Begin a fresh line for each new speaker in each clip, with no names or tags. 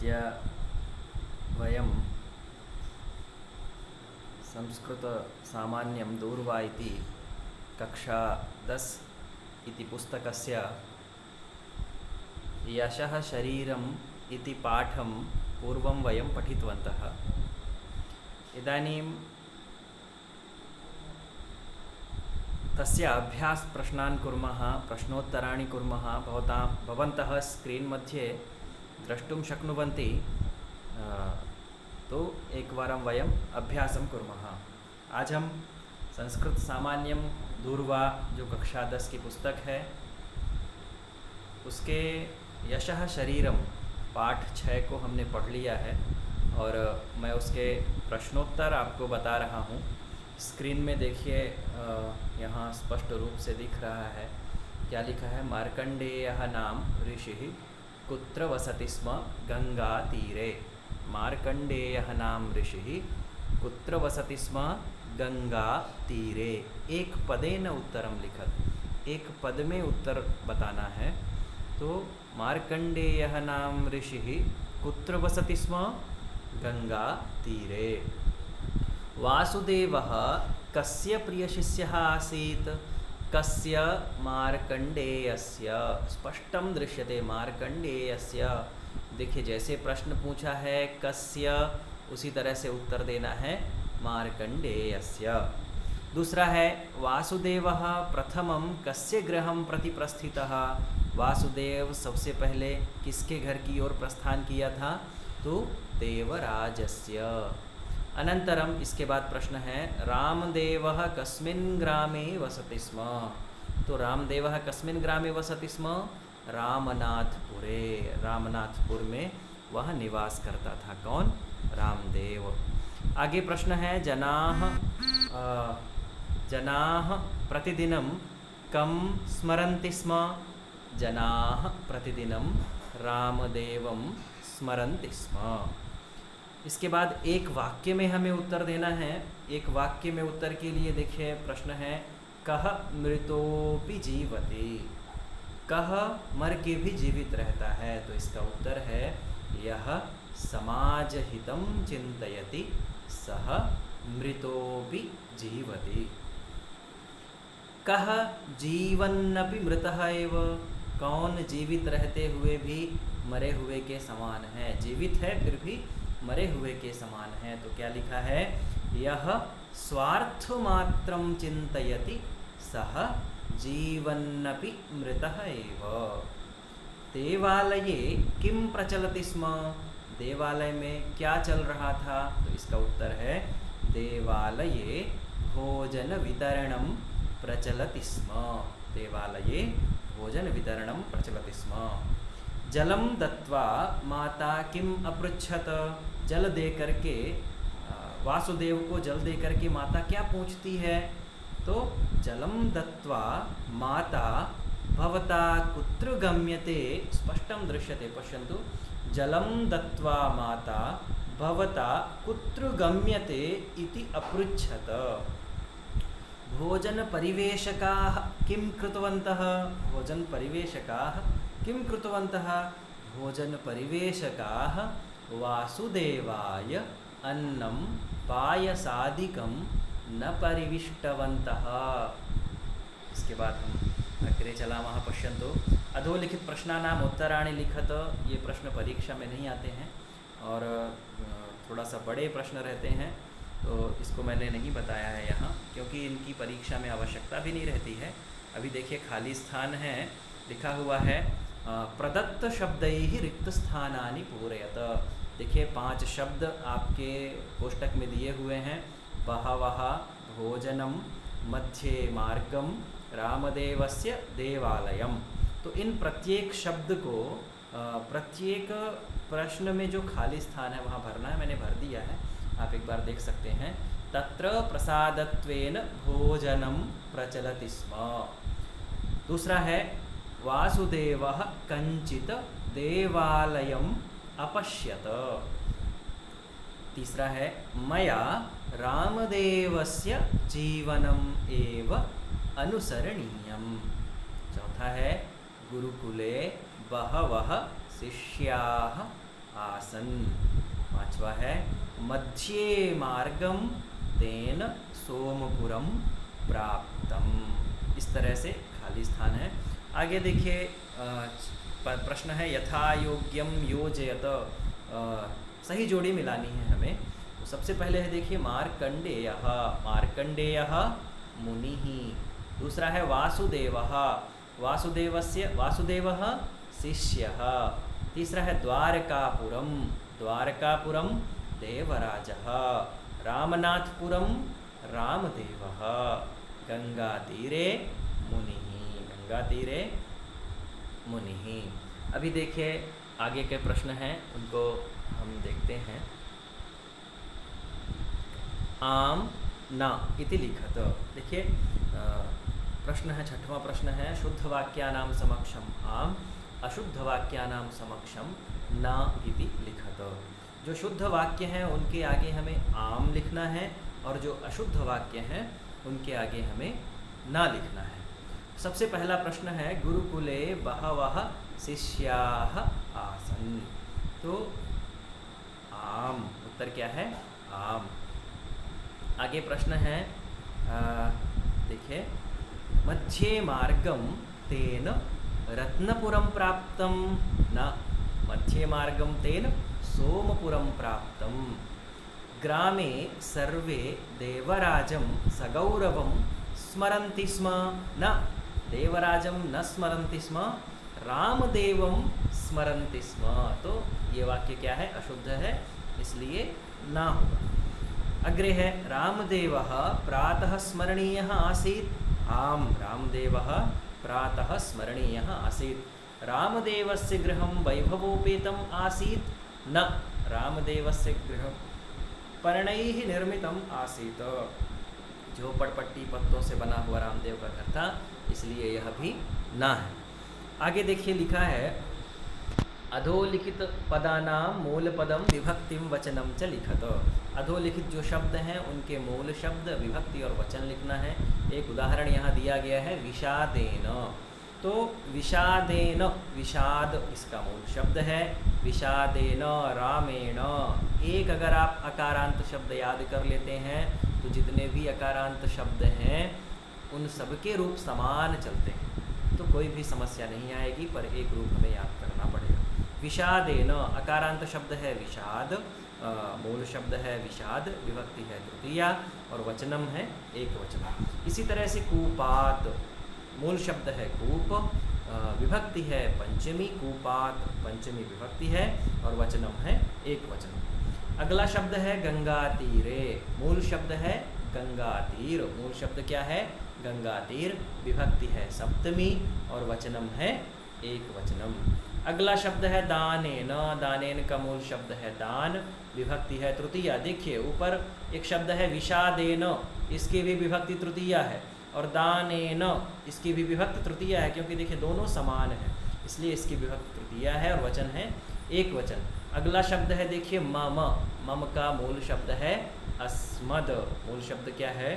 अद्य वयं संस्कृतसामान्यं दूर्वा इति कक्षा 10 इति पुस्तकस्य यशः शरीरम् इति पाठं पूर्वं वयं पठितवन्तः। इदानीं तस्य अभ्यासप्रश्नान् कुर्मः, प्रश्नोत्तराणि कुर्मः। भवन्तः स्क्रीन् मध्ये द्रष्टुं शक्नुवन्ति। तो एकवारं वयम् अभ्यासं कुर्मः। आज हम संस्कृत सामान्यम दूर्वा जो कक्षा 10 की पुस्तक है उसके यशः शरीरम पाठ 6 को हमने पढ़ लिया है और मैं उसके प्रश्नोत्तर आपको बता रहा हूँ। स्क्रीन में देखिए, यहाँ स्पष्ट रूप से दिख रहा है क्या लिखा है। मार्कंडेयः नाम ऋषिः कुत्र वसति स्म गंगा तीरे। मार्कंडेयः नाम ऋषिः कुत्र वसति स्म गंगा तीरे। एक पदेन उत्तरम लिखत, एक पद में उत्तर बताना है। तो मार्कंडेयः नाम ऋषिः कुत्र वसति स्म गंगा तीरे। वासुदेवः कस्य प्रियशिष्यः आसीत्। कस्य मार्कंडेयस्य। स्पष्टं दृश्यते मार्कंडेयस्य। देखिए, जैसे प्रश्न पूछा है कस्य, उसी तरह से उत्तर देना है मार्कंडेयस्य। दूसरा है वासुदेवः प्रथमं कस्य गृहं प्रति प्रस्थितः। वासुदेव सबसे पहले किसके घर की ओर प्रस्थान किया था, तो देवराजस्य। अनंतरम इसके बाद प्रश्न है रामदेवः कस्मिन् ग्रामे वसति स्म। तो रामदेवः कस्मिन् ग्रामे वसति स्म रामनाथपुरे। रामनाथपुर में वह निवास करता था। कौन? रामदेव। आगे प्रश्न है जनाः प्रतिदिनं कं स्मरन्ति स्म। जनाः प्रतिदिनं रामदेवं स्मरन्ति स्म। इसके बाद एक वाक्य में हमें उत्तर देना है। एक वाक्य में उत्तर के लिए देखिए प्रश्न है कः मृतोपि जीवति। कः मर के भी जीवित रहता है, तो इसका उत्तर है यह समाजहितं चिन्तयति सः मृतोपि जीवति। कः जीवन्नपि मृतः एव। कौन जीवित रहते हुए भी मरे हुए के समान है। जीवित है फिर भी मरे हुए के समान है। तो क्या लिखा है, यह स्वार्थमात्रं चिन्तयति सः जीवन्नपि मृतः एव। देवालये किं प्रचलति स्म। देवालय में क्या चल रहा था, तो इसका उत्तर है देवालये भोजन वितरणं प्रचलति स्म। देवालये भोजन वितरणं प्रचलति स्म। जलम दत्वा माता किम अपृच्छत। जल दे करके वासुदेव को जल दे करके माता क्या पूछती है, तो जलम दत्वा माता भवता कुत्र गम्यते। स्पष्टं दृश्यते, पश्यन्तु। जलं दत्वा माता भवता कुत्र गम्यते इति अपृच्छत। भोजन परिवेशकाः किं कृतवन्तः। भोजन परिवेशकाः किं कृतवन्तः। भोजन परिवेशकाः वासुदेवाय अन्नं पायसादिकं न परिविष्टवन्तः। इसके बाद हम अग्रे चलामः। पश्यन्तु अधोलिखित प्रश्नानाम् उत्तराणि लिखत। ये प्रश्न परीक्षा में नहीं आते हैं और थोड़ा सा बड़े प्रश्न रहते हैं, तो इसको मैंने नहीं बताया है यहाँ, क्योंकि इनकी परीक्षा में आवश्यकता भी नहीं रहती है। अभी देखिए खाली स्थान है, लिखा हुआ है प्रदत्त शब्दैः रिक्त स्थानानि पूरयत। देखिए 5 शब्द आपके कोष्टक में दिए हुए हैं। बहवः, भोजनम, मध्ये मार्गम, रामदेवस्य देवालयम। तो इन प्रत्येक शब्द को प्रत्येक प्रश्न में जो खाली स्थान है वहाँ भरना है। मैंने भर दिया है, आप एक बार देख सकते हैं। तत्र प्रसादत्वेन भोजनम प्रचलति स्म। दूसरा है वासुदेवः कंचित देवालयम् अपश्यत। तीसरा है मया रामदेवस्य जीवनम् एव अनुसरणीयम्। चौथा है गुरुकुले बहवः शिष्याः आसन। पांचवा है मध्ये मार्गम तेन सोमपुरम प्राप्तम। इस तरह से खाली स्थान है। आगे देखिए प्रश्न है यथा योग्यम योजयत। सही जोड़ी मिलानी है हमें। तो सबसे पहले है देखिए मार्कंडेयः। मार्कंडेयः मुनिः। दूसरा है वासुदेवः। वासुदेवः शिष्यः। तीसरा है द्वारकापुरम। द्वारकापुरम देवराजः। रामनाथपुरम रामदेवः। गंगातीरे मुनिः। गंगातीरे मुनिः। अभी देखिए आगे के प्रश्न हैं, उनको हम देखते हैं। आम न इति लिखत। देखिए प्रश्न है, छठवां प्रश्न है शुद्ध वाक्यानां समक्षम आम, अशुद्ध वाक्यानां समक्षम न इति लिखत। जो शुद्ध वाक्य हैं उनके आगे हमें आम लिखना है और जो अशुद्ध वाक्य हैं उनके आगे हमें न लिखना है। सबसे पहला प्रश्न है गुरुकुले बहवः शिष्याः आसन्। तो आम, उत्तर क्या है? आम। आगे प्रश्न है देखिए मध्ये मार्गम तेन रत्नपुरम प्राप्तम न, मध्ये मार्गम तेन सोमपुरम प्राप्तम। ग्रामे सर्वे देवराजं सगौरवं स्मरन्ति स्म न, देवराजं न स्मरन्ति स्म, रामदेवं स्मरन्ति स्म। तो ये वाक्य क्या है? अशुद्ध है, इसलिए ना होगा। अग्रे है रामदेवः प्रातः स्मरणीयः आसीत्। आम, रामदेवः प्रातः स्मरणीयः आसीत्। रामदेवस्य गृहं वैभवोपेतम् आसीत् न, रामदेवस्य गृहं पर्णैः निर्मितम् आसीत्। झोपड़पट्टी पत्तों से बना हुआ रामदेव का घर था, इसलिए यह भी ना है। आगे देखिए लिखा है अधोलिखित पदानां मूल पदम विभक्तिम वचनम च लिखत। अधोलिखित जो शब्द हैं उनके मूल शब्द, विभक्ति और वचन लिखना है। एक उदाहरण यहाँ दिया गया है विषादेन। तो विषादेन, विषाद इसका मूल शब्द है। विषादेन रामेण। एक अगर आप अकारांत शब्द याद कर लेते हैं तो जितने भी अकारांत शब्द हैं उन सबके रूप समान चलते हैं, तो कोई भी समस्या नहीं आएगी, पर एक रूप हमें याद करना पड़ेगा। विषादेन अकारांत शब्द है विषाद, मूल शब्द है विषाद, विभक्ति है तृतीया और वचनम है एक वचन। इसी तरह से कूपात, मूल शब्द है कूप, विभक्ति है पंचमी, कूपात पंचमी विभक्ति है और वचनम है एक वचन। अगला शब्द है गंगा तीरे। मूल शब्द है गंगा तीर, मूल शब्द क्या है? गंगा तीर, विभक्ति है सप्तमी और वचनम है एक वचनम। अगला शब्द है दानेन। दानेन का मूल शब्द है दान, विभक्ति है तृतीया। देखिए ऊपर एक शब्द है विषादेन, इसकी भी विभक्ति तृतीया है, और दानेन इसकी भी विभक्ति तृतीया है, क्योंकि देखिए दोनों समान है, इसलिए इसकी विभक्ति तृतीया है और वचन है एक वचन। अगला शब्द है देखिए मम। मम का मूल शब्द है अस्मद, मूल शब्द क्या है?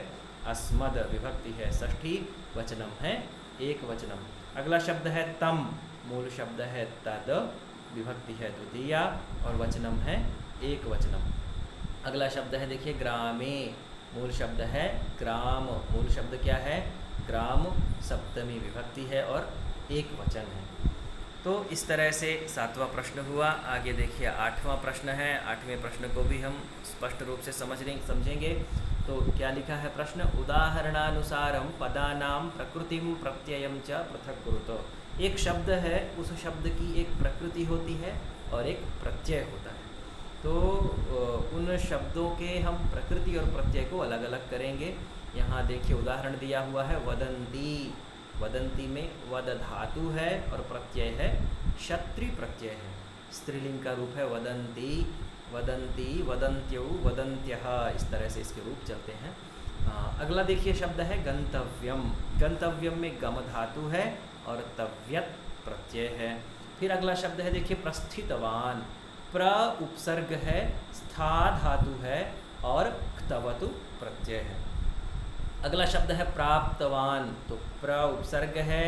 अस्मद, विभक्ति है षष्ठी, वचनम है एक वचनम। अगला शब्द है तम, मूल शब्द है तद, विभक्ति है द्वितीया और वचनम है एक वचनम। अगला शब्द है देखिए ग्रामे। मूल शब्द है ग्राम, मूल शब्द क्या है? ग्राम, सप्तमी विभक्ति है और एक वचन है। तो इस तरह से 7वां प्रश्न हुआ। आगे देखिए 8वां प्रश्न है। 8वें प्रश्न को भी हम स्पष्ट रूप से समझेंगे। तो क्या लिखा है प्रश्न? उदाहरणानुसारम पदानां प्रकृतिम प्रत्ययम च पृथक कुरुतो। एक शब्द है, उस शब्द की एक प्रकृति होती है और एक प्रत्यय होता है। तो उन शब्दों के हम प्रकृति और प्रत्यय को अलग अलग करेंगे। यहाँ देखिए उदाहरण दिया हुआ है वदंती। वदंती में वद धातु है और प्रत्यय है क्षत्रि प्रत्यय है, स्त्रीलिंग का रूप है वदंती, वदंती, वदंत्यौ, वदंत्यः, इस तरह से इसके रूप चलते हैं। अगला देखिए शब्द है गंतव्यम। गंतव्यम में गम धातु है और तव्यत प्रत्यय है। फिर अगला शब्द है देखिए प्रस्थितवान। प्र उपसर्ग है, स्था धातु है और क्तवतु प्रत्यय है। अगला शब्द है प्राप्तवान। तो प्र उपसर्ग है,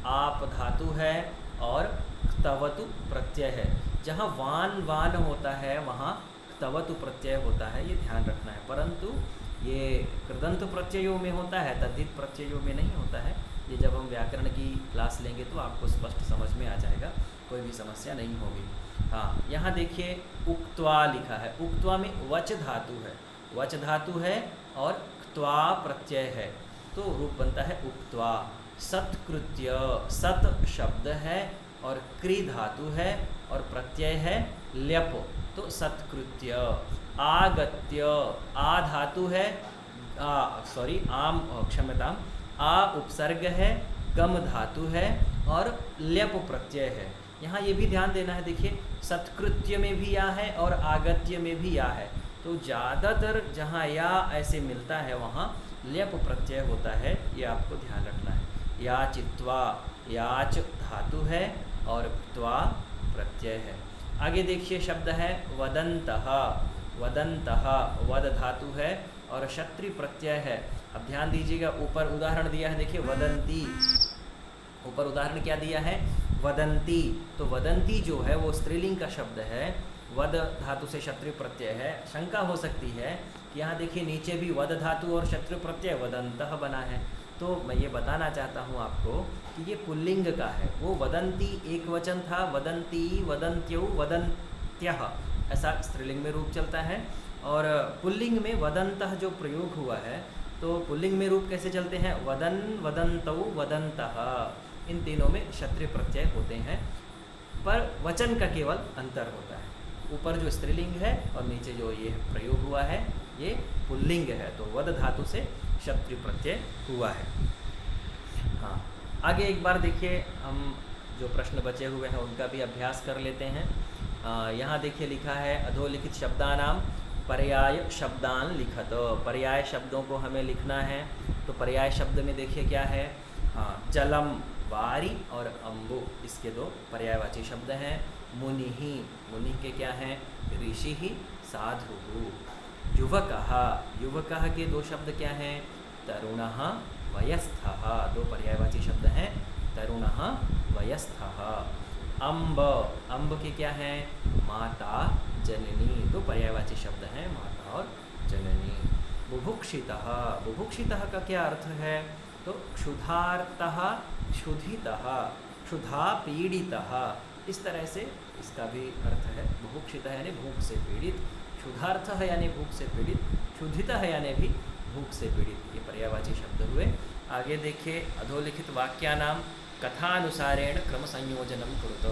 आप धातु है और क्तवतु प्रत्यय है। जहाँ वान वान होता है वहाँ तवतु प्रत्यय होता है, ये ध्यान रखना है। परंतु ये कृदंत प्रत्ययों में होता है, तद्धित प्रत्ययों में नहीं होता है। ये जब हम व्याकरण की क्लास लेंगे तो आपको स्पष्ट समझ में आ जाएगा, कोई भी समस्या नहीं होगी। हाँ, यहाँ देखिए उक्त्वा लिखा है। उक्त्वा में वच धातु है, वच धातु है और क्त्वा प्रत्यय है, तो रूप बनता है उक्त्वा। सत्कृत्य, सत शब्द है और क्री धातु है और प्रत्यय है ल्यप, तो सत्कृत्य। आगत्य, आ धातु है, सॉरी आम, क्षम्यताम, आ उपसर्ग है, गम धातु है और ल्यप प्रत्यय है। यहाँ ये भी ध्यान देना है, देखिए सत्कृत्य में भी या है और आगत्य में भी या है, तो ज़्यादातर जहाँ या ऐसे मिलता है वहाँ ल्यप प्रत्यय होता है, ये आपको ध्यान रखना है। याचित्वा, याच धातु है और त्वा प्रत्यय है। आगे देखिए शब्द है वदन्तः, वदन्तः वद धातु है और क्षत्रि प्रत्यय है। अब ध्यान दीजिएगा, ऊपर उदाहरण दिया है, देखिए वदंती, ऊपर उदाहरण क्या दिया है, वदंती। तो वदंती जो है वो स्त्रीलिंग का शब्द है, वद धातु से क्षत्रि प्रत्यय है। शंका हो सकती है कि यहाँ देखिए नीचे भी वद धातु और क्षत्रि प्रत्यय वदंतः बना है, तो मैं ये बताना चाहता हूँ आपको कि ये पुल्लिंग का है। वो वदंती एक वचन था, वदंती, वदंत्यौ, वदंत्यः, ऐसा स्त्रीलिंग में रूप चलता है। और पुल्लिंग में वदंतः जो प्रयोग हुआ है, तो पुल्लिंग में रूप कैसे चलते हैं, वदन, वदंतौ, वदंतः, इन तीनों में क्षत्रिय प्रत्यय होते हैं, पर वचन का केवल अंतर होता है। ऊपर जो स्त्रीलिंग है और नीचे जो ये प्रयोग हुआ है ये पुल्लिंग है, तो वद धातु से क्षत्रिय प्रत्यय हुआ है। हाँ, आगे एक बार देखिए, हम जो प्रश्न बचे हुए हैं उनका भी अभ्यास कर लेते हैं। यहाँ देखिए लिखा है अधोलिखित शब्दानाम पर्याय शब्दान लिखत। पर्याय शब्दों को हमें लिखना है, तो पर्याय शब्द में देखिए क्या है, हाँ, जलम, वारी और अम्बु, इसके दो पर्यायवाची शब्द हैं। मुनिहि, मुनि के क्या हैं, ऋषि ही, साधु। युवकः, युवकः के दो शब्द क्या हैं, तरुणः, वयस्थः, दो पर्यायवाची शब्द हैं, तरुणः, वयस्थः। अम्ब, अम्ब के क्या हैं, माता, जननी, दो पर्यायवाची शब्द हैं, माता और जननी। बुभुक्षितः, बुभुक्षितः का क्या अर्थ है, तो क्षुधार्तः, क्षुधितः, क्षुधा पीड़ितः, इस तरह से इसका भी अर्थ है। बुभुक्षितः यानी भूख से पीड़ित, क्षुधार्थः यानी भूख से पीड़ित, क्षुधितः यानी भी भूख से पीड़ित, ये पर्यायवाची शब्द हुए। आगे देखिए अधोलिखित वाक्यानाम कथानुसारेण क्रम संयोजनम कुरुत।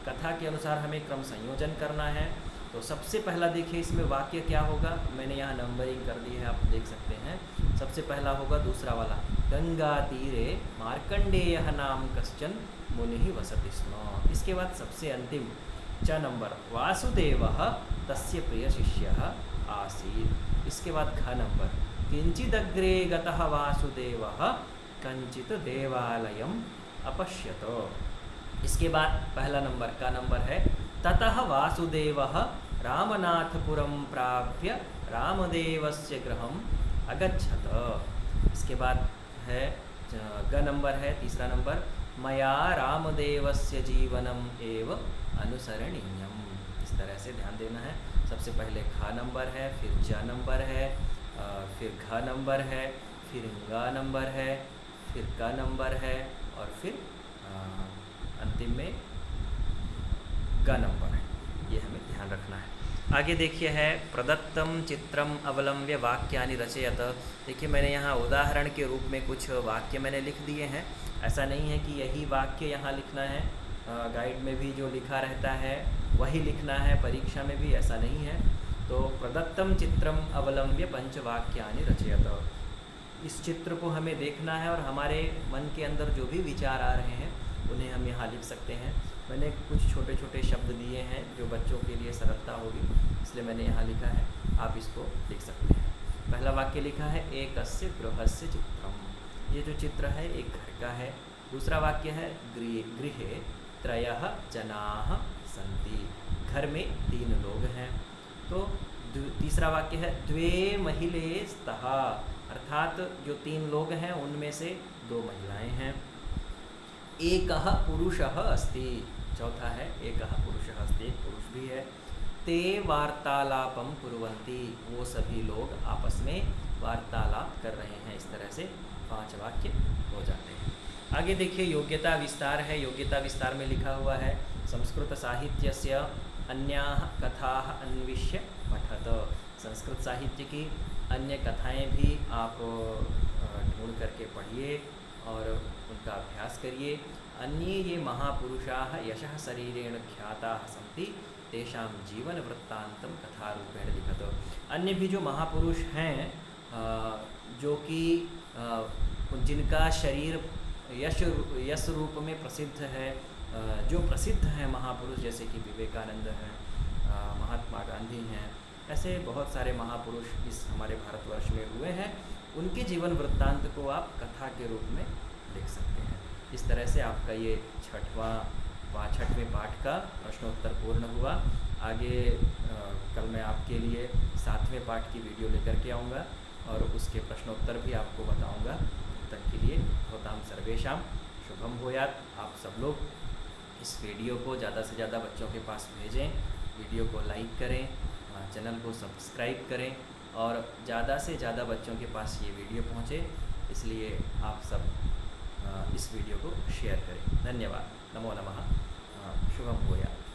कथा के अनुसार हमें क्रम संयोजन करना है, तो सबसे पहला देखिए इसमें वाक्य क्या होगा, मैंने यहाँ नंबरिंग कर दी है, आप देख सकते हैं। सबसे पहला होगा दूसरा वाला, गंगा तीरे मार्कंडेयः नाम कश्चन मुनिः वसति स्म। इसके बाद सबसे अंतिम च नंबर, वासुदेवः तस्य प्रिय शिष्यः आसीत्। इसके बाद घ नंबर, किंचिदग्रे गतः वासुदेवः कंचित देवालयम अपश्यत। इसके बाद पहला नंबर का नंबर है, ततः वासुदेवः रामनाथपुरं प्राप्य रामदेवस्य गृहम् अगच्छत। इसके बाद है ग नंबर है तीसरा नंबर, मया रामदेवस्य जीवनम एव अनुसरणीयम। इस तरह से ध्यान देना है। सबसे पहले खा नंबर है, फिर ज नंबर है, फिर घ नंबर है, फिर ग नंबर है, फिर क नंबर है और फिर अंतिम में ग नंबर है। ये हमें ध्यान रखना है। आगे देखिए है प्रदत्तम चित्रम अवलंब्य वाक्यानि रचयत। देखिए मैंने यहाँ उदाहरण के रूप में कुछ वाक्य मैंने लिख दिए हैं। ऐसा नहीं है कि यही वाक्य यहाँ लिखना है, गाइड में भी जो लिखा रहता है वही लिखना है, परीक्षा में भी ऐसा नहीं है। तो प्रदत्तम चित्रम अवलंब्य पंचवाक्यानि रचयत, इस चित्र को हमें देखना है और हमारे मन के अंदर जो भी विचार आ रहे हैं उन्हें हम यहाँ लिख सकते हैं। मैंने कुछ छोटे छोटे शब्द दिए हैं जो बच्चों के लिए सरलता होगी, इसलिए मैंने यहाँ लिखा है, आप इसको लिख सकते हैं। पहला वाक्य लिखा है एकस्य गृहस्य चित्रम, ये जो चित्र है एक घर का है। दूसरा वाक्य है गृहे त्रयः जनाः सन्ति, घर में 3 लोग हैं। तो तीसरा वाक्य है द्वे महिले स्तः, अर्थात जो 3 लोग हैं उनमें से 2 महिलाएं हैं। एकः पुरुषः अस्ति, चौथा है एकः पुरुषः अस्ति, एक पुरुष भी है। ते वार्तालापम कुर्वन्ति, वो सभी लोग आपस में वार्तालाप कर रहे हैं। इस तरह से 5 वाक्य हो जाते हैं। आगे देखिए योग्यता विस्तार है। योग्यता विस्तार में लिखा हुआ है संस्कृत साहित्यस्य अन्याः कथाः अन्विष्य पठत। संस्कृत साहित्य की अन्य कथाएं भी आप ढूंढ करके पढ़िए और उनका अभ्यास करिए। अन्ये ये महापुरुषाः यशः शरीरेण ख्याताः सन्ति तेषां जीवन वृत्तांतम कथारूपेण लिखत। अन्य भी जो महापुरुष हैं जो कि जिनका शरीर यश रूप में प्रसिद्ध है, जो प्रसिद्ध हैं महापुरुष, जैसे कि विवेकानंद हैं, महात्मा गांधी हैं, ऐसे बहुत सारे महापुरुष इस हमारे भारतवर्ष में हुए हैं। उनके जीवन वृत्तांत को आप कथा के रूप में लिख सकते हैं। इस तरह से आपका ये छठवें पाठ का प्रश्नोत्तर पूर्ण हुआ। आगे कल मैं आपके लिए 7वें पाठ की वीडियो लेकर के आऊँगा और उसके प्रश्नोत्तर भी आपको बताऊँगा। तब तक के लिए भवतां सर्वेषां शुभम भूयात्। आप सब लोग इस वीडियो को ज़्यादा से ज़्यादा बच्चों के पास भेजें, वीडियो को लाइक करें, चैनल को सब्सक्राइब करें और ज़्यादा से ज़्यादा बच्चों के पास ये वीडियो पहुँचे, इसलिए आप सब इस वीडियो को शेयर करें। धन्यवाद। नमो नमः। शुभम भूयात्।